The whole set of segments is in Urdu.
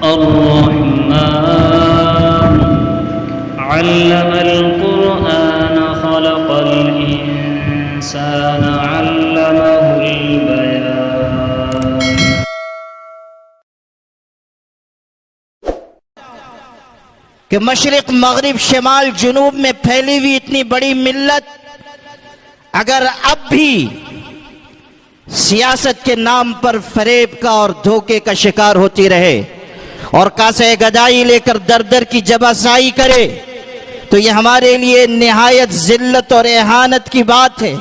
الرحمن علم القرآن خلق الإنسان علمه البيان. کہ مشرق مغرب شمال جنوب میں پھیلی ہوئی اتنی بڑی ملت اگر اب بھی سیاست کے نام پر فریب کا اور دھوکے کا شکار ہوتی رہے اور کاسے گدائی لے کر در در کی جباسائی کرے تو یہ ہمارے لیے نہایت ذلت اور اہانت کی بات ہے.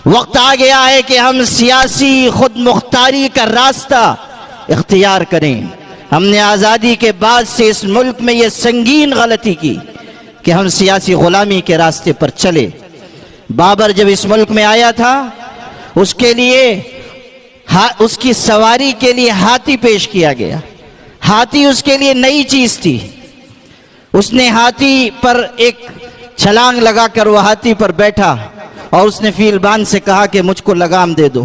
وقت آ گیا ہے کہ ہم سیاسی خود مختاری کا راستہ اختیار کریں. ہم نے آزادی کے بعد سے اس ملک میں یہ سنگین غلطی کی کہ ہم سیاسی غلامی کے راستے پر چلے. بابر جب اس ملک میں آیا تھا اس کے لیے اس کی سواری کے لیے ہاتھی پیش کیا گیا. ہاتھی اس کے لیے نئی چیز تھی. اس نے ہاتھی پر ایک چھلانگ لگا کر وہ ہاتھی پر بیٹھا اور اس نے فیلبان سے کہا کہ مجھ کو لگام دے دو.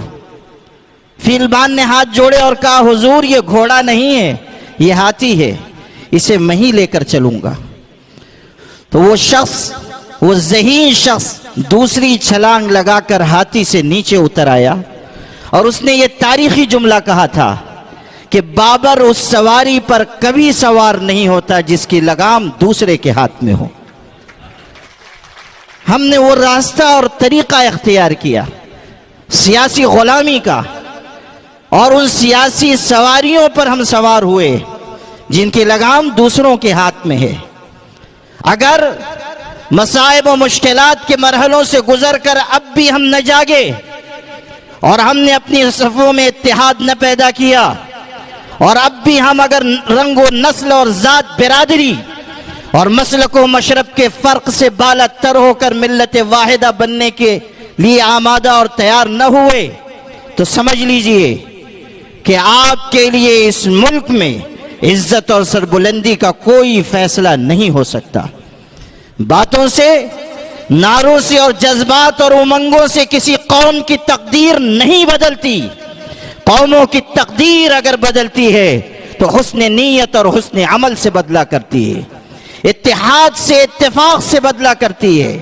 فیلبان نے ہاتھ جوڑے اور کہا حضور یہ گھوڑا نہیں ہے یہ ہاتھی ہے اسے میں ہی لے کر چلوں گا. تو وہ شخص وہ ذہین شخص دوسری چھلانگ لگا کر ہاتھی سے نیچے اتر آیا اور اس نے یہ تاریخی جملہ کہا تھا کہ بابر اس سواری پر کبھی سوار نہیں ہوتا جس کی لگام دوسرے کے ہاتھ میں ہو. ہم نے وہ راستہ اور طریقہ اختیار کیا سیاسی غلامی کا اور ان سیاسی سواریوں پر ہم سوار ہوئے جن کی لگام دوسروں کے ہاتھ میں ہے. اگر مصائب و مشکلات کے مرحلوں سے گزر کر اب بھی ہم نہ جاگے اور ہم نے اپنی صفوں میں اتحاد نہ پیدا کیا اور اب بھی ہم اگر رنگ و نسل اور ذات برادری اور مسلک و مشرب کے فرق سے بالا تر ہو کر ملت واحدہ بننے کے لیے آمادہ اور تیار نہ ہوئے تو سمجھ لیجئے کہ آپ کے لیے اس ملک میں عزت اور سربلندی کا کوئی فیصلہ نہیں ہو سکتا. باتوں سے نعروں سے اور جذبات اور امنگوں سے کسی قوم کی تقدیر نہیں بدلتی. قوموں کی تقدیر اگر بدلتی ہے تو حسن نیت اور حسن عمل سے بدلا کرتی ہے. اتحاد سے اتفاق سے بدلا کرتی ہے.